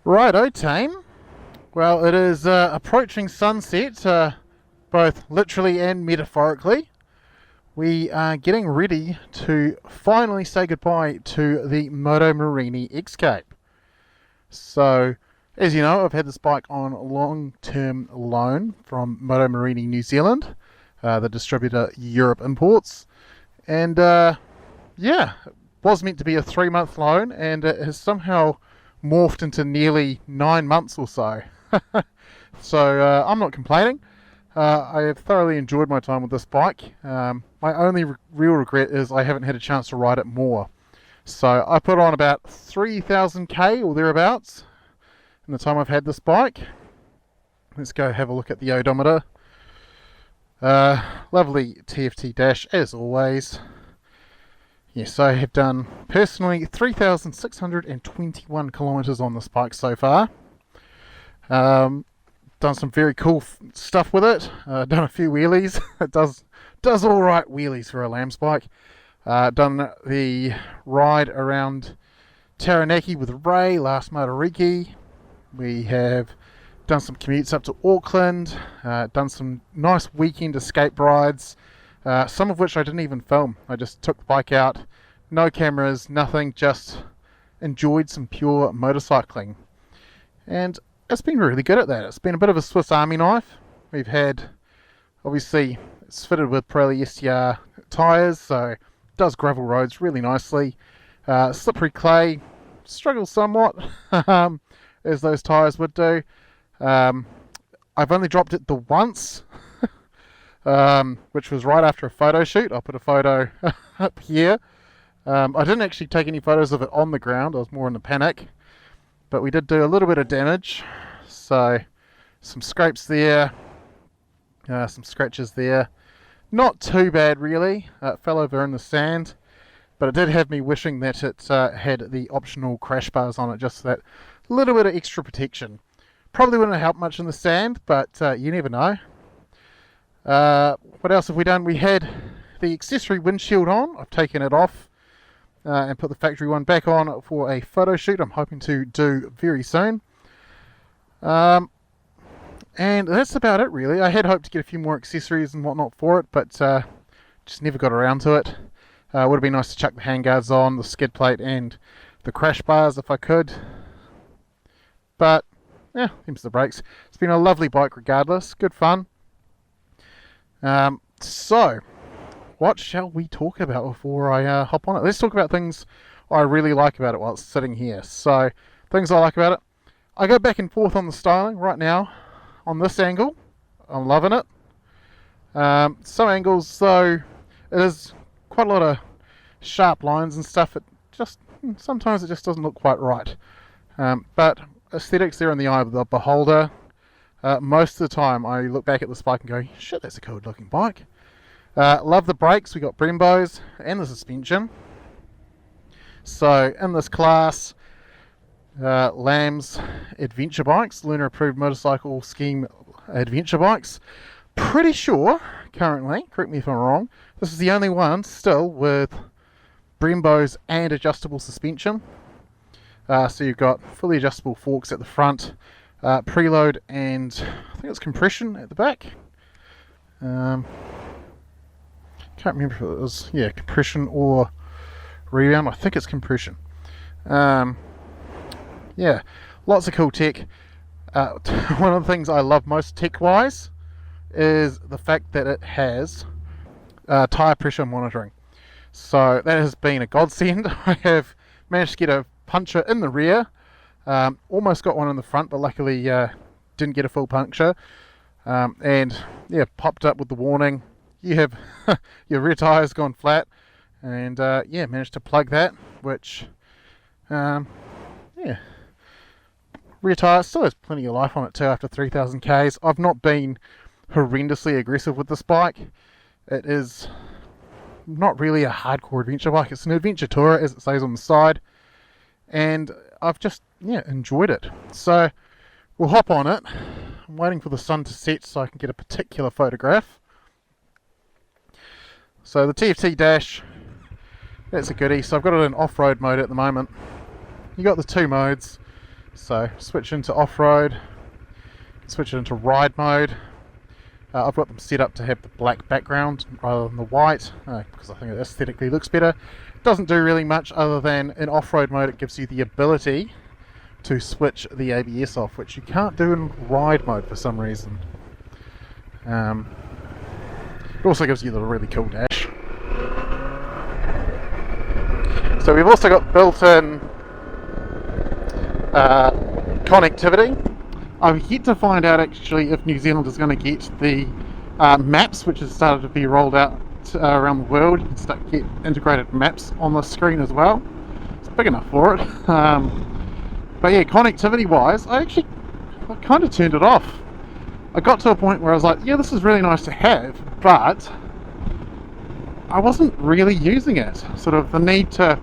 Righto, team. Well, it is approaching sunset, both literally and metaphorically. We are getting ready to finally say goodbye to the Moto Morini X-Cape. So, as you know, I've had this bike on long-term loan from Moto Morini New Zealand, the distributor Europe Imports. And yeah, it was meant to be a 3-month loan, and it has somehow morphed into nearly 9 months or so. So I'm not complaining. I have thoroughly enjoyed my time with this bike. My only real regret is I haven't had a chance to ride it more. So I put on about 3,000k or thereabouts in the time I've had this bike. Let's go have a look at the odometer. Lovely TFT dash as always. Yes, I have done personally 3,621 kilometres on this bike so far. Done some very cool stuff with it. Done a few wheelies. It does all right wheelies for a lamb's bike. Done the ride around Taranaki with Ray last Motoriki. We have done some commutes up to Auckland. Done some nice weekend escape rides. Some of which I didn't even film. I just took the bike out, no cameras, nothing, just enjoyed some pure motorcycling. And it's been really good at that. It's been a bit of a Swiss Army knife. We've had, obviously, it's fitted with Pirelli STR tyres, so it does gravel roads really nicely. Slippery clay, struggles somewhat, as those tyres would do. I've only dropped it the once, which was right after a photo shoot. I'll put a photo up here. I didn't actually take any photos of it on the ground. I was more in a panic. But we did do a little bit of damage. So some scrapes there, some scratches there. Not too bad really. It fell over in the sand. But it did have me wishing that it had the optional crash bars on it, just so that little bit of extra protection. Probably wouldn't have helped much in the sand, but you never know. What else have we done? We had the accessory windshield on. I've taken it off and put the factory one back on for a photo shoot I'm hoping to do very soon. And that's about it really. I had hoped to get a few more accessories and whatnot for it, but just never got around to it. Would have been nice to chuck the handguards on, the skid plate and the crash bars if I could. But yeah, them's the brakes. It's been a lovely bike regardless. Good fun. So, what shall we talk about before I hop on it? Let's talk about things I really like about it while it's sitting here. So, things I like about it. I go back and forth on the styling right now. On this angle, I'm loving it. Some angles, though, it is quite a lot of sharp lines and stuff. Sometimes it just doesn't look quite right. But aesthetics, they're in the eye of the beholder. Most of the time I look back at this bike and go, shit, that's a cool looking bike. Love the brakes. We got Brembos and the suspension. So in this class, Lamb's adventure bikes, Lunar approved motorcycle scheme adventure bikes. Pretty sure currently, correct me if I'm wrong, this is the only one still with Brembos and adjustable suspension. So you've got fully adjustable forks at the front, preload and I think it's compression at the back. Can't remember if it was compression or rebound. I think it's compression. Yeah, lots of cool tech. One of the things I love most tech-wise is the fact that it has tire pressure monitoring. So that has been a godsend. I have managed to get a puncture in the rear. Almost got one in the front, but luckily didn't get a full puncture. And yeah, popped up with the warning. You have your rear tire's gone flat, and yeah, managed to plug that, which yeah, rear tire still has plenty of life on it too after 3,000 k's. I've not been horrendously aggressive with this bike. It is not really a hardcore adventure bike. It's an adventure tourer, as it says on the side, and I've just enjoyed it. So we'll hop on it. I'm waiting for the sun to set so I can get a particular photograph. So the TFT dash, that's a goodie. So I've got it in off-road mode at the moment. You got the two modes. So switch into off-road, switch it into ride mode. I've got them set up to have the black background rather than the white because I think it aesthetically looks better. It doesn't do really much other than in off-road mode it gives you the ability to switch the ABS off, which you can't do in ride mode for some reason. It also gives you the really cool dash. So we've also got built-in connectivity. I've yet to find out actually if New Zealand is going to get the maps, which has started to be rolled out around the world. You can start get integrated maps on the screen as well. It's big enough for it. But yeah, connectivity wise, I kind of turned it off. I got to a point where I was like, yeah, this is really nice to have, but I wasn't really using it. Sort of the need to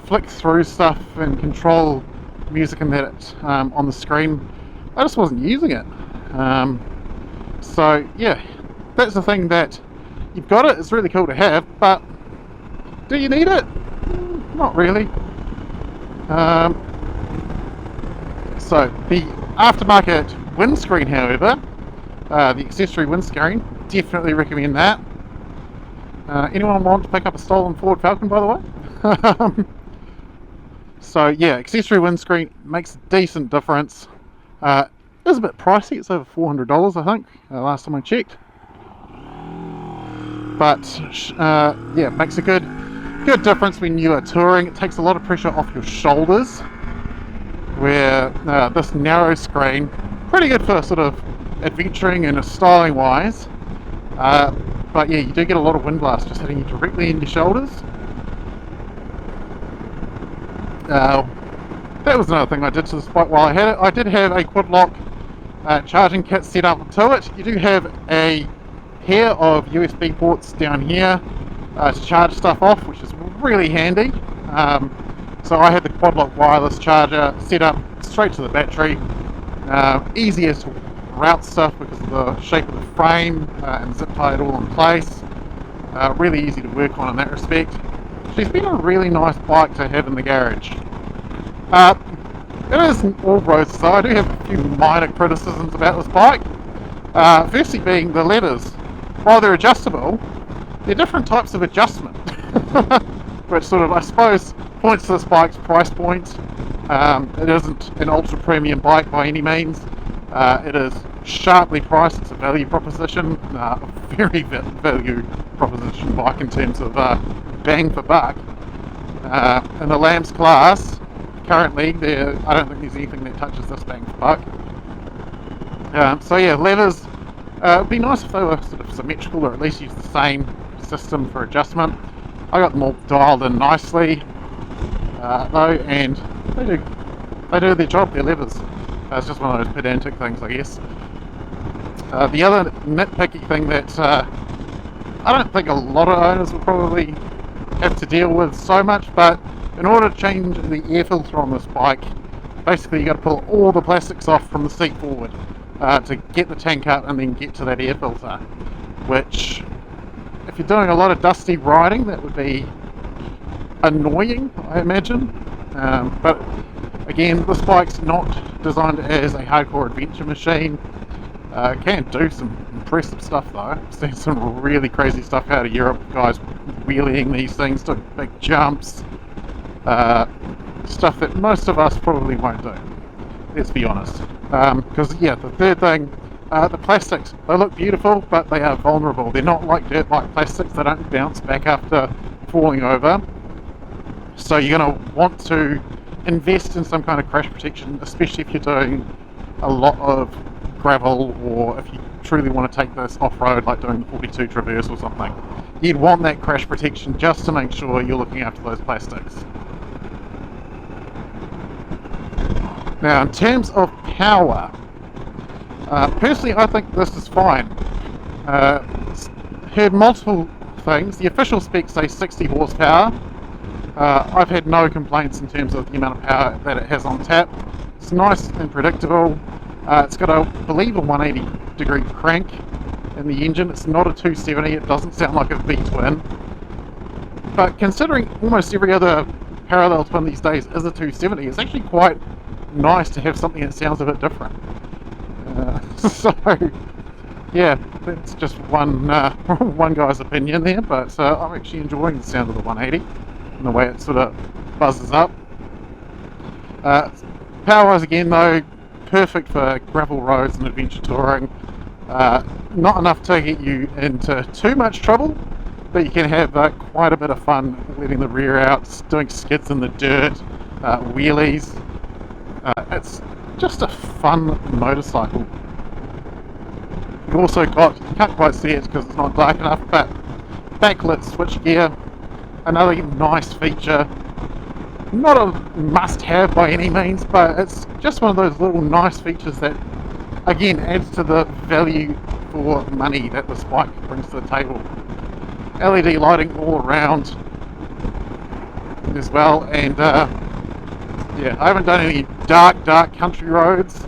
flick through stuff and control music and that on the screen, I just wasn't using it. So yeah, that's the thing, that you've got it, it's really cool to have, but do you need it? Not really. So the aftermarket windscreen, however, the accessory windscreen, definitely recommend that. Anyone want to pick up a stolen Ford Falcon, by the way? So yeah, accessory windscreen makes a decent difference. It is a bit pricey, it's over $400 I think, last time I checked. But yeah, makes a good difference when you are touring. It takes a lot of pressure off your shoulders, where this narrow screen, pretty good for sort of adventuring and styling wise, but yeah, you do get a lot of wind blast just hitting you directly in your shoulders. That was another thing I did to this bike while I had it. I did have a quad lock charging kit set up to it. You do have a pair of USB ports down here to charge stuff off, which is really handy. So I had the quad lock wireless charger set up straight to the battery. Easier to route stuff because of the shape of the frame and zip tie it all in place. Really easy to work on in that respect. She's been a really nice bike to have in the garage. It isn't all roses though. I do have a few minor criticisms about this bike. Firstly being the levers. While they're adjustable, they're different types of adjustment. Which sort of, I suppose, points to this bike's price point. It isn't an ultra premium bike by any means. It is sharply priced. It's a value proposition, a very value proposition bike in terms of bang for buck. In the Lambs class, currently, I don't think there's anything that touches this bang for buck. So yeah, levers, it'd be nice if they were sort of symmetrical, or at least use the same system for adjustment. I got them all dialed in nicely, though, and they do their job, their levers. It's just one of those pedantic things, I guess. The other nitpicky thing that I don't think a lot of owners will probably have to deal with so much, but in order to change the air filter on this bike, basically you got to pull all the plastics off from the seat forward to get the tank up and then get to that air filter, which, if you're doing a lot of dusty riding, that would be annoying, I imagine. But again, this bike's not designed as a hardcore adventure machine. It can do some impressive stuff though. I've seen some really crazy stuff out of Europe, guys wheeling these things, doing big jumps, stuff that most of us probably won't do, let's be honest. Because yeah, the third thing, the plastics, they look beautiful, but they are vulnerable. They're not like dirt bike plastics, they don't bounce back after falling over. So you're going to want to invest in some kind of crash protection, especially if you're doing a lot of gravel, or if you truly want to take this off-road, like doing the 42 Traverse or something. You'd want that crash protection just to make sure you're looking after those plastics. Now, in terms of power, personally I think this is fine. Heard multiple things. The official specs say 60 horsepower. I've had no complaints in terms of the amount of power that it has on tap. It's nice and predictable. It's got, I believe, a 180 degree crank in the engine. It's not a 270, it doesn't sound like a V-twin. But considering almost every other parallel twin these days is a 270, it's actually quite nice to have something that sounds a bit different. So yeah, that's just one one guy's opinion there, but I'm actually enjoying the sound of the 180 and the way it sort of buzzes up. Power-wise again though, perfect for gravel roads and adventure touring. Not enough to get you into too much trouble, but you can have quite a bit of fun letting the rear out, doing skids in the dirt, wheelies. It's just a fun motorcycle. You've also got, you can't quite see it because it's not dark enough, but backlit switchgear, another nice feature. Not a must-have by any means, but it's just one of those little nice features that, again, adds to the value for money that this bike brings to the table. LED lighting all around as well, and yeah, I haven't done any dark country roads,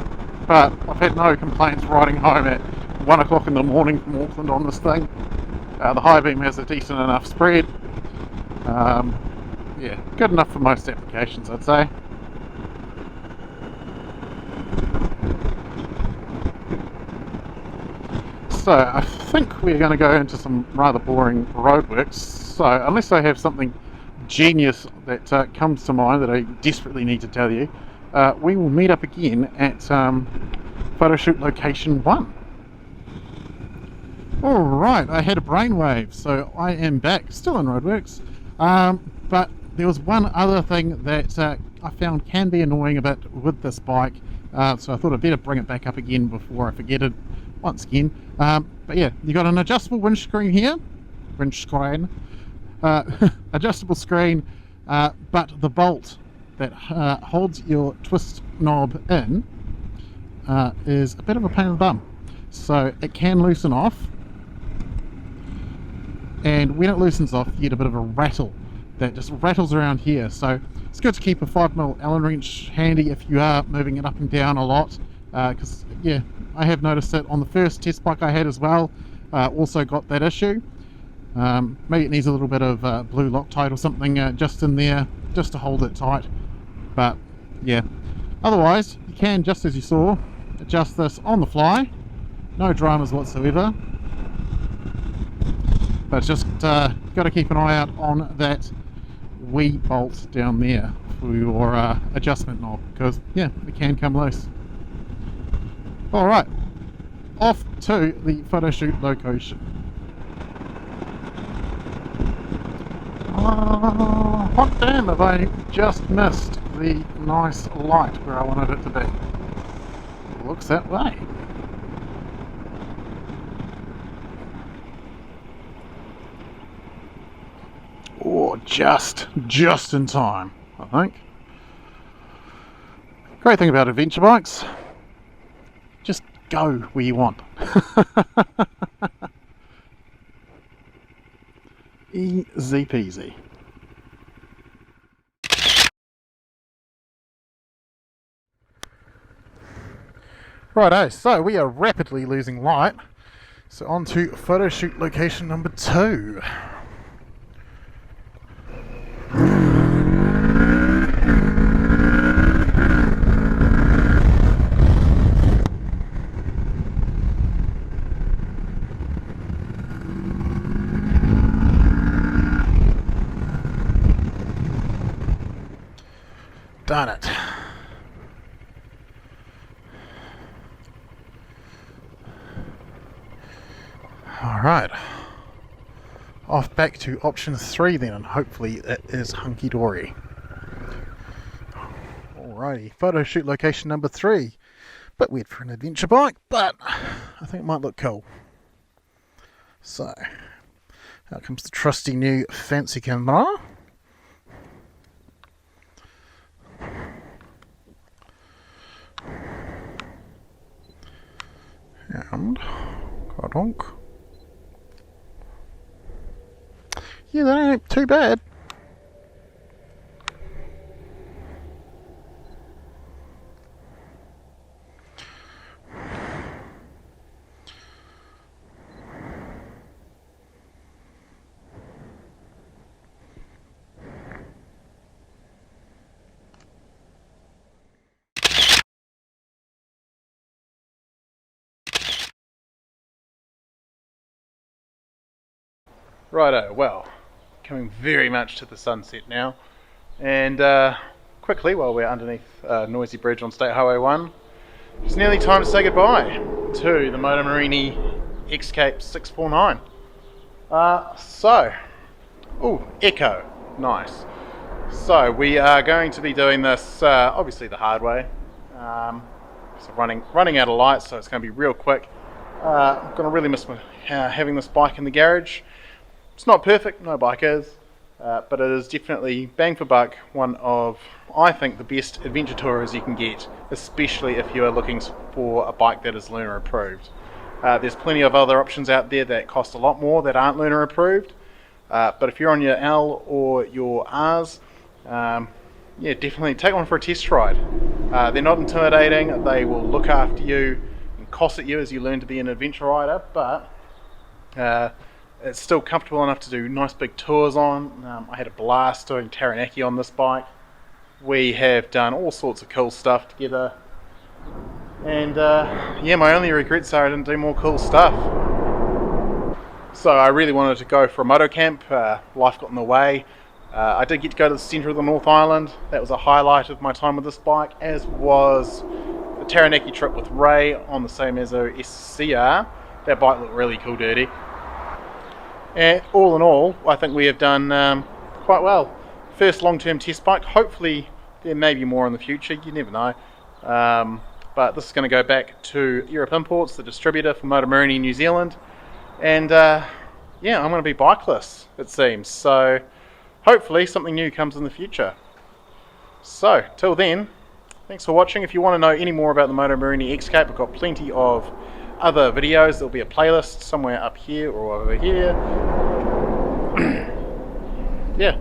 but I've had no complaints riding home at 1 o'clock in the morning from Auckland on this thing. The high beam has a decent enough spread. Yeah, good enough for most applications, I'd say. So I think we're going to go into some rather boring roadworks. So unless I have something genius that comes to mind that I desperately need to tell you, we will meet up again at photo shoot location 1. Alright, I had a brainwave, so I am back, still in roadworks, but there was one other thing that I found can be annoying a bit with this bike, so I thought I'd better bring it back up again before I forget it once again. But yeah, you got an adjustable windscreen here, adjustable screen, but the bolt that holds your twist knob in is a bit of a pain in the bum, so it can loosen off. And when it loosens off, you get a bit of a rattle that just rattles around here. So it's good to keep a 5mm Allen wrench handy if you are moving it up and down a lot, because yeah, I have noticed that on the first test bike I had as well, also got that issue. Maybe it needs a little bit of blue Loctite or something just in there, just to hold it tight. But yeah, otherwise you can, just as you saw, adjust this on the fly, no dramas whatsoever. But it's just got to keep an eye out on that wee bolt down there for your adjustment knob, because yeah, it can come loose. Alright, off to the photo shoot location. Hot damn, have I just missed the nice light where I wanted it to be. It looks that way. Or just in time, I think. Great thing about adventure bikes, just go where you want. Easy peasy. Righto, so we are rapidly losing light. So on to photo shoot location number 2. Darn it. Alright. Off back to option 3 then, and hopefully it is hunky-dory. Alrighty, photo shoot location number 3. Bit weird for an adventure bike, but I think it might look cool. So, out comes the trusty new fancy camera. And donk. Yeah, that ain't too bad. Righto, well, coming very much to the sunset now, and quickly, while we're underneath a noisy bridge on State Highway 1, it's nearly time to say goodbye to the Moto Morini X-Cape 649. Echo, nice. So we are going to be doing this, obviously the hard way. So running out of lights, so it's going to be real quick. I'm going to really miss having this bike in the garage. It's not perfect, no bike is, but it is definitely, bang for buck, one of, I think, the best adventure tourers you can get, especially if you are looking for a bike that is lunar approved. There's plenty of other options out there that cost a lot more that aren't lunar approved, but if you're on your L or your Rs, yeah, definitely take one for a test ride. They're not intimidating, they will look after you and cosset you as you learn to be an adventure rider, but it's still comfortable enough to do nice big tours on. I had a blast doing Taranaki on this bike. We have done all sorts of cool stuff together. And yeah, my only regrets are I didn't do more cool stuff. So I really wanted to go for a moto camp. Life got in the way. I did get to go to the centre of the North Island. That was a highlight of my time with this bike, as was the Taranaki trip with Ray on the same Mazo SCR. That bike looked really cool dirty. And all in all, I think we have done quite well. First long-term test bike. Hopefully there may be more in the future, you never know. But this is going to go back to Europe Imports, the distributor for Moto Morini New Zealand. And yeah, I'm going to be bikeless, it seems. So hopefully something new comes in the future. So till then, thanks for watching. If you want to know any more about the Moto Morini X-Cape, I've got plenty of other videos. There'll be a playlist somewhere up here or over here. Yeah.